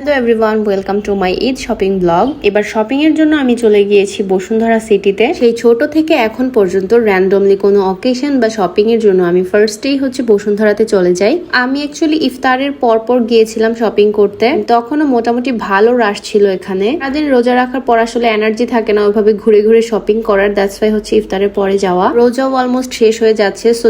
Hello everyone, welcome to my Eid shopping blog. এবার shopping এর জন্য আমি চলে গিয়েছি বসুন্ধরা সিটিতে। সেই ছোট থেকে এখন পর্যন্ত র্যান্ডমলি কোনো অকেশন বা শপিং এর জন্য আমি ফার্স্টেই বসুন্ধরাতে চলে যাই। আমি অ্যাকচুয়ালি ইফতারের পরপর গিয়েছিলাম শপিং করতে, তখনও মোটামুটি ভালো রাশ ছিল এখানে। তাদের রোজা রাখার পর আসলে এনার্জি থাকে না ওইভাবে ঘুরে ঘুরে শপিং করার, দ্যাটস ওয়াই ইফতারের পরে যাওয়া। রোজাও অলমোস্ট শেষ হয়ে যাচ্ছে, সো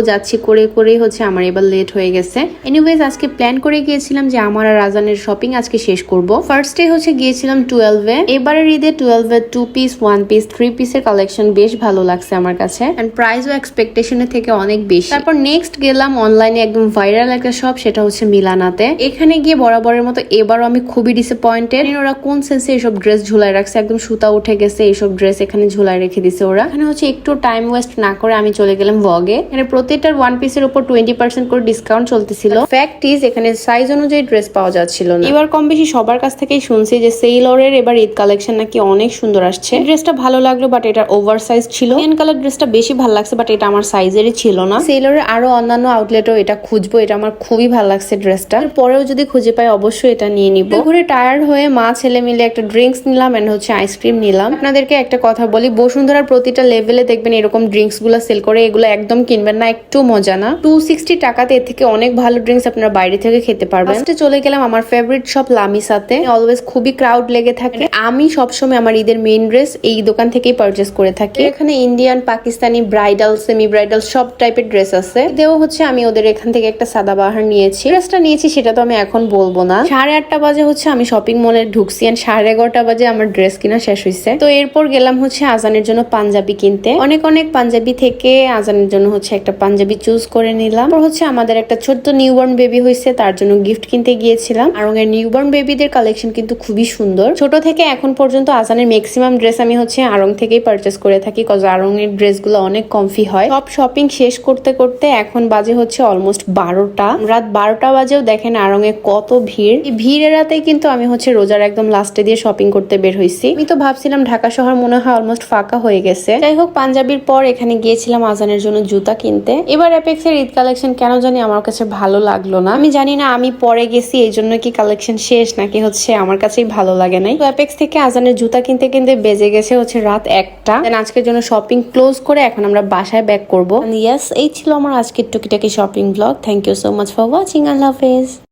যাচ্ছি করে করেই আমার এবার লেট হয়ে গেছে। এনিওয়েজ আজকে প্ল্যান করে গিয়েছিলাম যে আমার আর রাজানের শপিং আজকে শেষ করব। ফার্স্টে গিয়েছিলাম 12-এ। এবারের ঈদে 12-এর 2 পিস 1 পিস 3 পিসের কালেকশন বেশ ভালো লাগছে আমার কাছে, এন্ড প্রাইসও এক্সপেকটেশনের থেকে অনেক বেশি। তারপর নেক্সট গেলাম অনলাইনে একদম ভাইরাল একটা শপ, সেটা মিলানাতে। এখানে গিয়ে বরাবরের মতো এবারও আমি খুবই ডিসঅ্যাপয়েন্টেড। ওরা কোন সেন্সে এইসব ড্রেস ঝুলাই রাখছে, একদম সুতা উঠে গেছে এইসব ড্রেস এখানে ঝুলাই রেখে দিছে ওরা। এখানে একটু টাইম ওয়েস্ট না করে আমি চলে গেলাম ভগে। এখানে প্রত্যেকটার 1 পিসের উপর 20% করে ডিসকাউন্ট চলতেছিল। ফ্যাক্ট ইজ এখানে সাইজ অনুযায়ী ড্রেস পাওয়া যাচ্ছিল না। এবার কম বেশি সবার কাছ থেকেই শুনছি যে সেইলরের এবার ঈদ কালেকশন নাকি অনেক সুন্দর আসছে। ড্রেসটা ভালো লাগলো, বাট এটা ওভার সাইজ ছিল। মেন কালার ড্রেসটা বেশি ভালো লাগছে, বাট এটা আমার সাইজেরই ছিল না। সেইলরের আরো অন্যান্য আউটলেটও এটা খুঁজবো, এটা আমার খুবই ভালো লাগছে ড্রেসটা। পরেও যদি খুঁজে পাই অবশ্যই এটা নিয়ে নিব। ঘুরে টায়ার্ড হয়ে মা ছেলে মিলে একটা ড্রিঙ্কস নিলাম, এন্ড আইসক্রিম নিলাম। আপনাদেরকে একটা কথা বলি, বসুন্ধরার প্রতিটা লেভেলে দেখবেন এরকম ড্রিঙ্কস গুলা সেল করে, এগুলো একদম কিনবেন না, একটু মজা না। 260 টাকাতে এর থেকে অনেক ভালো ড্রিঙ্কস আপনারা বাইরে থেকে খেতে পারবেন। চলে গেলাম আমার ফেভারিট শপ লামিসাতে। অলওয়েজ খুবই ক্রাউড লেগে থাকে। আমি সবসময় আমার ঈদের মেইন ড্রেস এই দোকান থেকেই পারচেস করে থাকি। এখানে Indian, Pakistani, bridal, semi bridal সব টাইপের ড্রেস আছে। এতেও আমি ওদের এখান থেকে একটা সাদাবাহার নিয়েছি। ড্রেসটা নিয়েছি সেটা তো আমি এখন বলবো না। 8:30 বাজে আমি শপিং মলে ঢুকছি, আর 11:30 বাজে আমার ড্রেস কিনা শেষ হয়েছে। তো এরপর গেলাম আজানের জন্য পাঞ্জাবি কিনতে। অনেক পাঞ্জাবি থেকে আজানের জন্য একটা পাঞ্জাবি চুজ করে নিলাম। আমাদের একটা ছোট্ট নিউবর্ন বেবি হয়েছে, তার জন্য গিফট কিনতে গিয়েছিলাম। আর নিউবর্ন বেবিদের কালেকশন কিন্তু খুবই সুন্দর। ছোট থেকে এখন পর্যন্ত আজানের ম্যাক্সিমাম ড্রেস আমি আড়ং থেকেই পারচেস করে থাকি, কজ আড়ং এর ড্রেস গুলো অনেক কমফি হয়। সব শপিং শেষ করতে করতে এখন বাজে অলমোস্ট 12টা। রাত 12টা বাজেও দেখেন আড়ং এ কত ভিড়। এই ভিড়ের রাতে কিন্তু আমি রোজার একদম লাস্টে দিয়ে শপিং করতে বের হয়েছি। আমি তো ভাবছিলাম ঢাকা শহর মনে হয় অলমোস্ট ফাঁকা হয়ে গেছে। যাই হোক, পাঞ্জাবির পর এখানে গিয়েছিলাম আজানের জন্য জুতা কিনতে। এবার অ্যাপেক্স এর ঈদ কালেকশন কেন জানি আমার কাছে ভালো লাগলো না। আমি জানি না আমি পরে গেছি এই জন্য কি কালেকশন শেষ, নাকি আমার কাছেই ভালো লাগে নাই। তো অ্যাপেক্স থেকে আজানের জুতা কিনতে কিনতে বেজে গেছে রাত 1টা। আজকের জন্য শপিং ক্লোজ করে এখন আমরা বাসায় ব্যাক করবো। ইয়েস, এই ছিল আমার আজকের টুকিটাকি shopping blog. Thank you so much for watching. আল্লাহ হাফেজ।